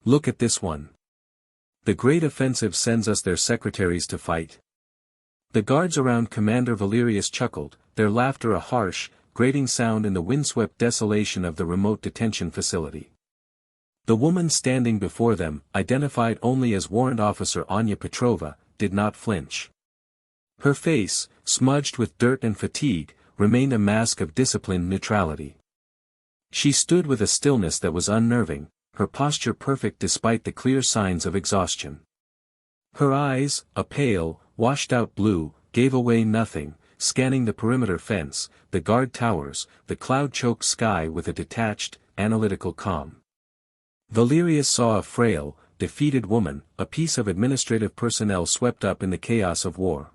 Look at this one. The great offensive sends us their secretaries to fight. The guards around Commander Valerius chuckled, their laughter a harsh, grating sound in the windswept desolation of the remote detention facility. The woman standing before them, identified only as Warrant Officer Anya Petrova, did not flinch. Her face, smudged with dirt and fatigue, remained a mask of disciplined neutrality. She stood with a stillness that was unnerving, her posture perfect despite the clear signs of exhaustion. Her eyes, a pale, washed-out blue, gave away nothing, scanning the perimeter fence, the guard towers, the cloud-choked sky with a detached, analytical calm. Valerius saw a frail, defeated woman, a piece of administrative personnel swept up in the chaos of war.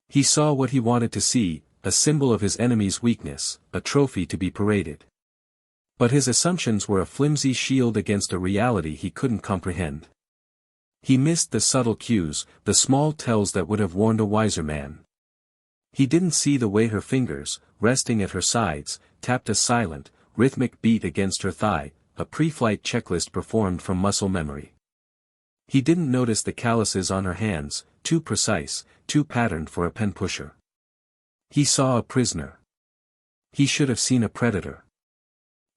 He saw what he wanted to see, a symbol of his enemy's weakness, a trophy to be paraded. But his assumptions were a flimsy shield against a reality he couldn't comprehend. He missed the subtle cues, the small tells that would have warned a wiser man. He didn't see the way her fingers, resting at her sides, tapped a silent, rhythmic beat against her thigh, a pre-flight checklist performed from muscle memory. He didn't notice the calluses on her hands, too precise, too patterned for a pen pusher. He saw a prisoner. He should have seen a predator.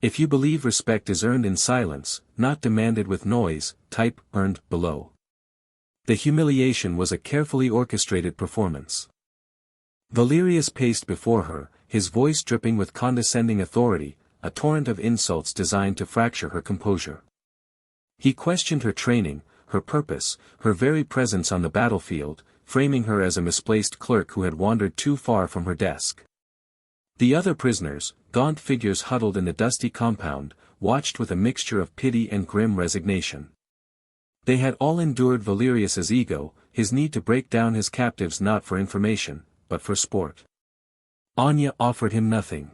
If you believe respect is earned in silence, not demanded with noise, type earned below. The humiliation was a carefully orchestrated performance. Valerius paced before her, his voice dripping with condescending authority, a torrent of insults designed to fracture her composure. He questioned her training, her purpose, her very presence on the battlefield, framing her as a misplaced clerk who had wandered too far from her desk. The other prisoners, gaunt figures huddled in the dusty compound, watched with a mixture of pity and grim resignation. They had all endured Valerius's ego, his need to break down his captives not for information, but for sport. Anya offered him nothing.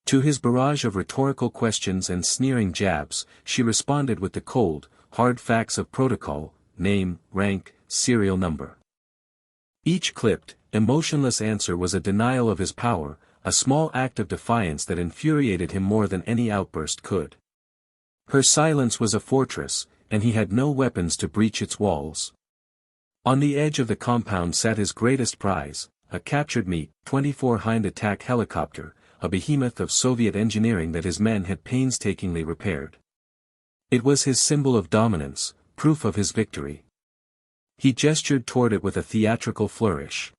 To his barrage of rhetorical questions and sneering jabs, she responded with the cold, hard facts of protocol, name, rank, serial number. Each clipped, emotionless answer was a denial of his power, a small act of defiance that infuriated him more than any outburst could. Her silence was a fortress, and he had no weapons to breach its walls. On the edge of the compound sat his greatest prize, a captured Mi-24 Hind attack helicopter, a behemoth of Soviet engineering that his men had painstakingly repaired. It was his symbol of dominance, proof of his victory. He gestured toward it with a theatrical flourish.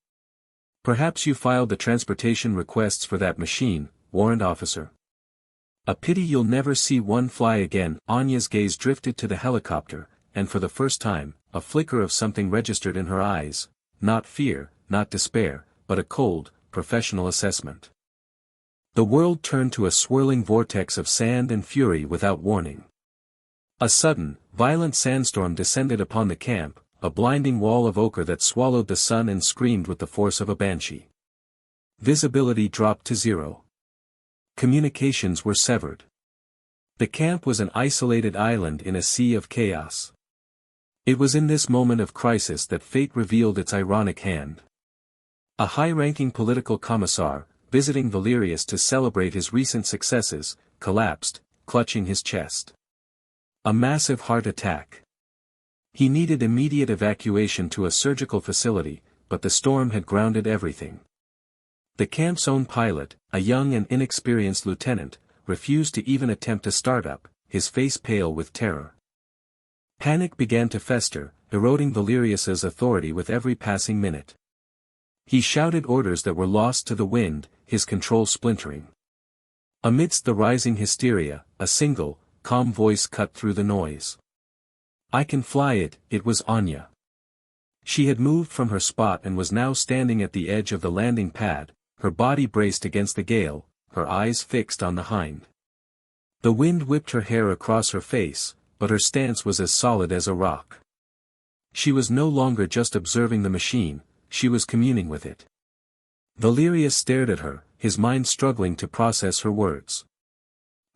Perhaps you filed the transportation requests for that machine, Warrant Officer. A pity you'll never see one fly again. Anya's gaze drifted to the helicopter, and for the first time, a flicker of something registered in her eyes, not fear, not despair, but a cold, professional assessment. The world turned to a swirling vortex of sand and fury without warning. A sudden, violent sandstorm descended upon the camp, a blinding wall of ochre that swallowed the sun and screamed with the force of a banshee. Visibility dropped to zero. Communications were severed. The camp was an isolated island in a sea of chaos. It was in this moment of crisis that fate revealed its ironic hand. A high-ranking political commissar, visiting Valerius to celebrate his recent successes, collapsed, clutching his chest. A massive heart attack. He needed immediate evacuation to a surgical facility, but the storm had grounded everything. The camp's own pilot, a young and inexperienced lieutenant, refused to even attempt a startup, his face pale with terror. Panic began to fester, eroding Valerius's authority with every passing minute. He shouted orders that were lost to the wind, his control splintering. Amidst the rising hysteria, a single, calm voice cut through the noise. "I can fly it," it was Anya. She had moved from her spot and was now standing at the edge of the landing pad, her body braced against the gale, her eyes fixed on the hind. The wind whipped her hair across her face, but her stance was as solid as a rock. She was no longer just observing the machine, she was communing with it. Valerius stared at her, his mind struggling to process her words.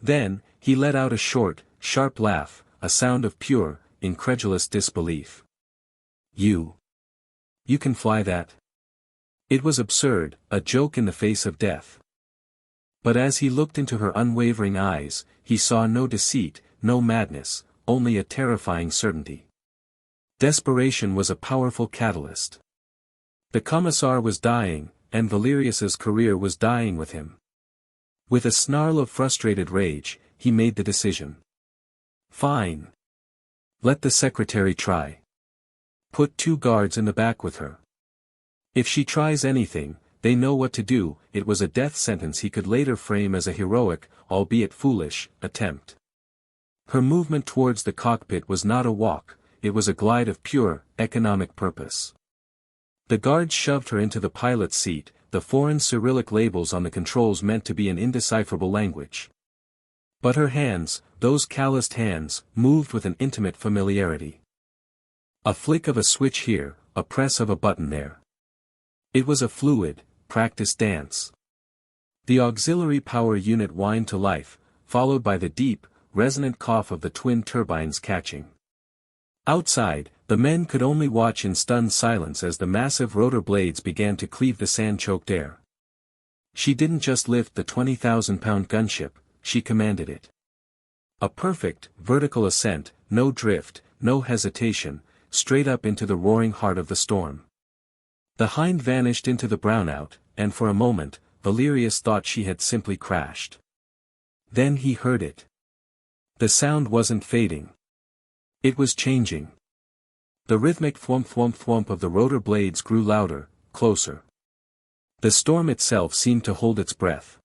Then, he let out a short, sharp laugh, a sound of pure, incredulous disbelief. You can fly that?" It was absurd, a joke in the face of death. But as he looked into her unwavering eyes, he saw no deceit, no madness, only a terrifying certainty. Desperation was a powerful catalyst. The Commissar was dying, and Valerius's career was dying with him. With a snarl of frustrated rage, he made the decision. Fine. Let the secretary try. Put 2 guards in the back with her. If she tries anything, they know what to do. It was a death sentence he could later frame as a heroic, albeit foolish, attempt. Her movement towards the cockpit was not a walk, it was a glide of pure, economic purpose. The guards shoved her into the pilot's seat, the foreign Cyrillic labels on the controls meant to be an indecipherable language. But her hands, those calloused hands, moved with an intimate familiarity. A flick of a switch here, a press of a button there. It was a fluid, practiced dance. The auxiliary power unit whined to life, followed by the deep, resonant cough of the twin turbines catching. Outside, the men could only watch in stunned silence as the massive rotor blades began to cleave the sand-choked air. She didn't just lift the 20,000-pound gunship, she commanded it. A perfect, vertical ascent, no drift, no hesitation, straight up into the roaring heart of the storm. The Hind vanished into the brownout, and for a moment, Valerius thought she had simply crashed. Then he heard it. The sound wasn't fading. It was changing. The rhythmic thwomp thwomp thwomp of the rotor blades grew louder, closer. The storm itself seemed to hold its breath.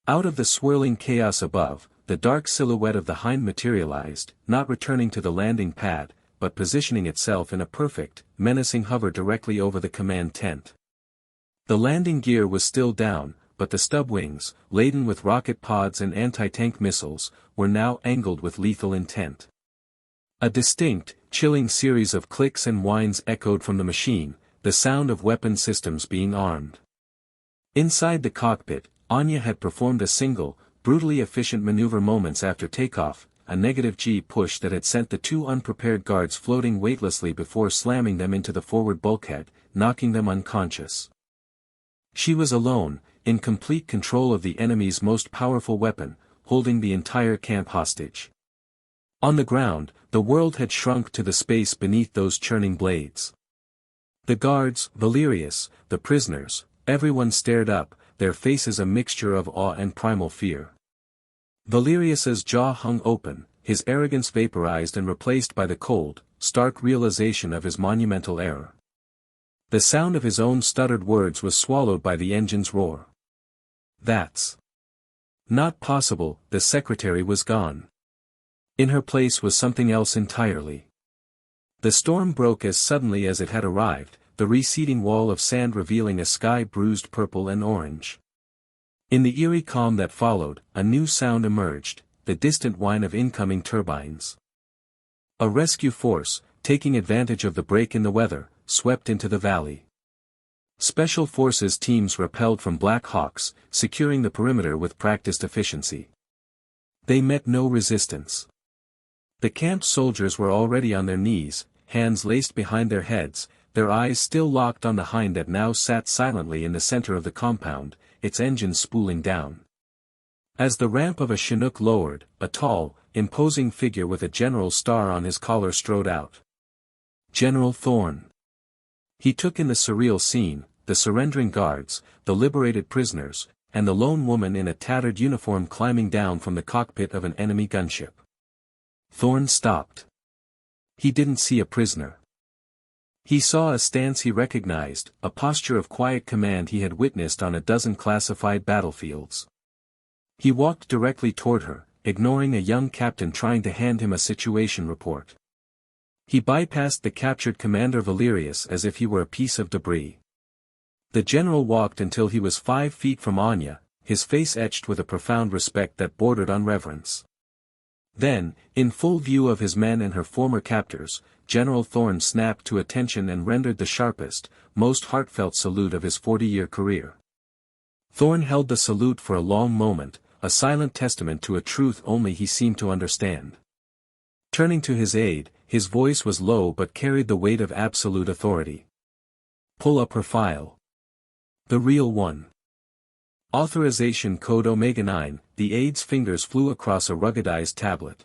Out of the swirling chaos above, the dark silhouette of the Hind materialized, not returning to the landing pad, but positioning itself in a perfect, menacing hover directly over the command tent. The landing gear was still down, but the stub wings, laden with rocket pods and anti-tank missiles, were now angled with lethal intent. A distinct, chilling series of clicks and whines echoed from the machine, the sound of weapon systems being armed. Inside the cockpit, Anya had performed a single, brutally efficient maneuver moments after takeoff, a negative G push that had sent the 2 unprepared guards floating weightlessly before slamming them into the forward bulkhead, knocking them unconscious. She was alone, in complete control of the enemy's most powerful weapon, holding the entire camp hostage. On the ground, the world had shrunk to the space beneath those churning blades. The guards, Valerius, the prisoners, everyone stared up, their faces a mixture of awe and primal fear. Valerius's jaw hung open, his arrogance vaporized and replaced by the cold, stark realization of his monumental error. The sound of his own stuttered words was swallowed by the engine's roar. That's not possible. The secretary was gone. In her place was something else entirely. The storm broke as suddenly as it had arrived, the receding wall of sand revealing a sky bruised purple and orange. In the eerie calm that followed, a new sound emerged, the distant whine of incoming turbines. A rescue force, taking advantage of the break in the weather, swept into the valley. Special forces teams rappelled from Black Hawks, securing the perimeter with practiced efficiency. They met no resistance. The camp soldiers were already on their knees, hands laced behind their heads, their eyes still locked on the Hind that now sat silently in the center of the compound, its engines spooling down. As the ramp of a Chinook lowered, a tall, imposing figure with a general's star on his collar strode out. General Thorne. He took in the surreal scene, the surrendering guards, the liberated prisoners, and the lone woman in a tattered uniform climbing down from the cockpit of an enemy gunship. Thorne stopped. He didn't see a prisoner. He saw a stance he recognized, a posture of quiet command he had witnessed on a dozen classified battlefields. He walked directly toward her, ignoring a young captain trying to hand him a situation report. He bypassed the captured Commander Valerius as if he were a piece of debris. The general walked until he was 5 feet from Anya, his face etched with a profound respect that bordered on reverence. Then, in full view of his men and her former captors, General Thorne snapped to attention and rendered the sharpest, most heartfelt salute of his 40-year career. Thorne held the salute for a long moment, a silent testament to a truth only he seemed to understand. Turning to his aide, his voice was low but carried the weight of absolute authority. Pull up her file. The real one. Authorization code Omega 9, the aide's fingers flew across a ruggedized tablet.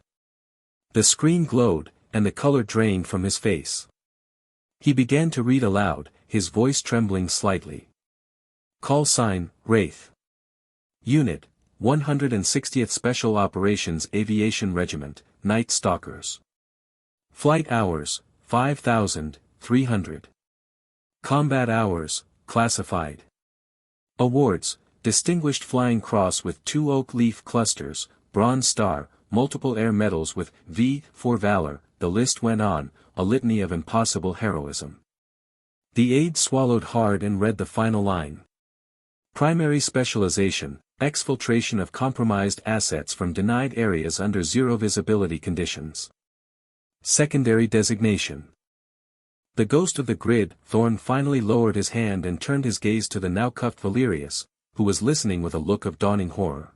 The screen glowed, and the color drained from his face. He began to read aloud, his voice trembling slightly. Call sign, Wraith. Unit, 160th Special Operations Aviation Regiment, Night Stalkers. Flight hours, 5,300. Combat hours, classified. Awards, Distinguished Flying Cross with 2 oak leaf clusters, Bronze Star, multiple air medals with V for Valor. The list went on, a litany of impossible heroism. The aide swallowed hard and read the final line. Primary specialization, exfiltration of compromised assets from denied areas under zero visibility conditions. Secondary designation. The ghost of the grid. Thorn finally lowered his hand and turned his gaze to the now cuffed Valerius, who was listening with a look of dawning horror.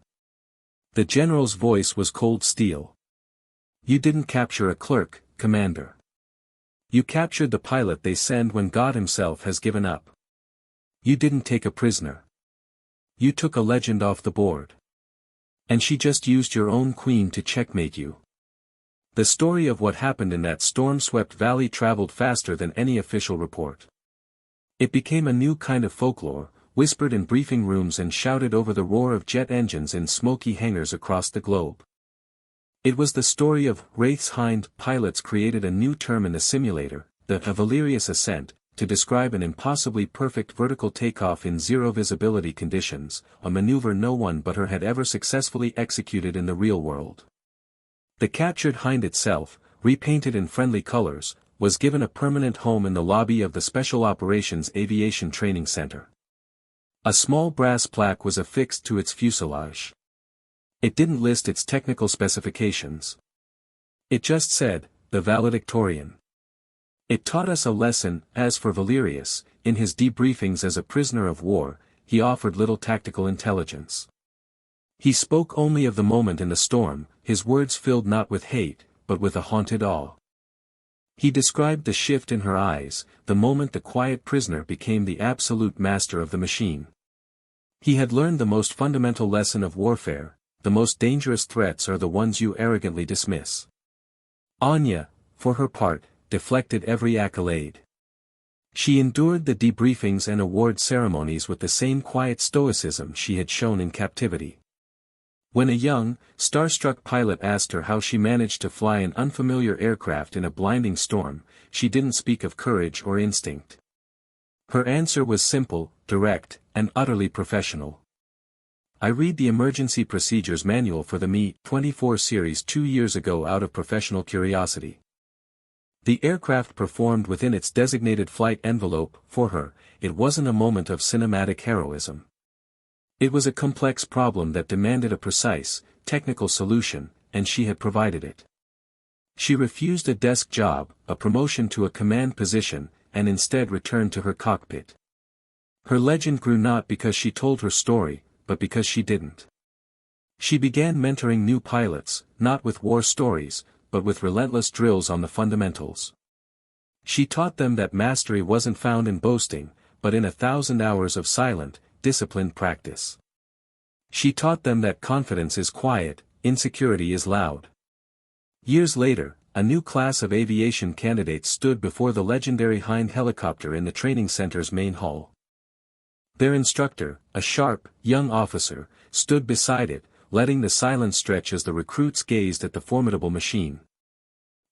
The general's voice was cold steel. You didn't capture a clerk, Commander. You captured the pilot they send when God himself has given up. You didn't take a prisoner. You took a legend off the board. And she just used your own queen to checkmate you. The story of what happened in that storm-swept valley traveled faster than any official report. It became a new kind of folklore, whispered in briefing rooms and shouted over the roar of jet engines in smoky hangars across the globe. It was the story of Wraith's Hind. Pilots created a new term in the simulator, the Valerius ascent, to describe an impossibly perfect vertical takeoff in zero visibility conditions, a maneuver no one but her had ever successfully executed in the real world. The captured Hind itself, repainted in friendly colors, was given a permanent home in the lobby of the Special Operations Aviation Training Center. A small brass plaque was affixed to its fuselage. It didn't list its technical specifications. It just said, the valedictorian. It taught us a lesson. As for Valerius, in his debriefings as a prisoner of war, he offered little tactical intelligence. He spoke only of the moment in the storm, his words filled not with hate, but with a haunted awe. He described the shift in her eyes, the moment the quiet prisoner became the absolute master of the machine. He had learned the most fundamental lesson of warfare: the most dangerous threats are the ones you arrogantly dismiss. Anya, for her part, deflected every accolade. She endured the debriefings and award ceremonies with the same quiet stoicism she had shown in captivity. When a young, starstruck pilot asked her how she managed to fly an unfamiliar aircraft in a blinding storm, she didn't speak of courage or instinct. Her answer was simple, direct, and utterly professional. I read the Emergency Procedures Manual for the Me-24 series 2 years ago out of professional curiosity. The aircraft performed within its designated flight envelope. For her, it wasn't a moment of cinematic heroism. It was a complex problem that demanded a precise, technical solution, and she had provided it. She refused a desk job, a promotion to a command position, and instead returned to her cockpit. Her legend grew not because she told her story, but because she didn't. She began mentoring new pilots, not with war stories, but with relentless drills on the fundamentals. She taught them that mastery wasn't found in boasting, but in 1,000 hours of silent, disciplined practice. She taught them that confidence is quiet, insecurity is loud. Years later, a new class of aviation candidates stood before the legendary Hind helicopter in the training center's main hall. Their instructor, a sharp, young officer, stood beside it, letting the silence stretch as the recruits gazed at the formidable machine.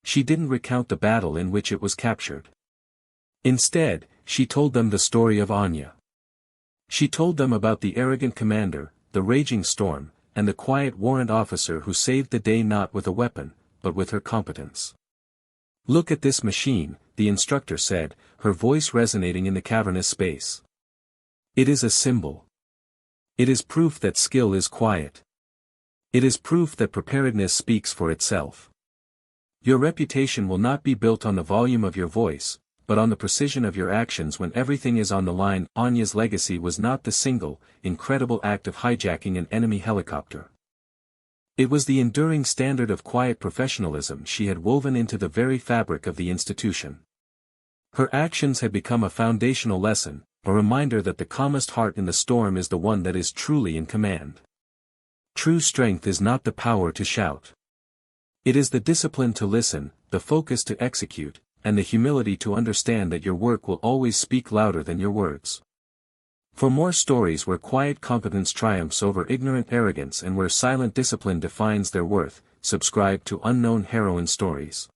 She didn't recount the battle in which it was captured. Instead, she told them the story of Anya. She told them about the arrogant commander, the raging storm, and the quiet warrant officer who saved the day not with a weapon, but with her competence. Look at this machine, the instructor said, her voice resonating in the cavernous space. It is a symbol. It is proof that skill is quiet. It is proof that preparedness speaks for itself. Your reputation will not be built on the volume of your voice, but on the precision of your actions when everything is on the line. Anya's legacy was not the single, incredible act of hijacking an enemy helicopter. It was the enduring standard of quiet professionalism she had woven into the very fabric of the institution. Her actions had become a foundational lesson, a reminder that the calmest heart in the storm is the one that is truly in command. True strength is not the power to shout. It is the discipline to listen, the focus to execute, and the humility to understand that your work will always speak louder than your words. For more stories where quiet competence triumphs over ignorant arrogance and where silent discipline defines their worth, subscribe to Unknown Heroine Stories.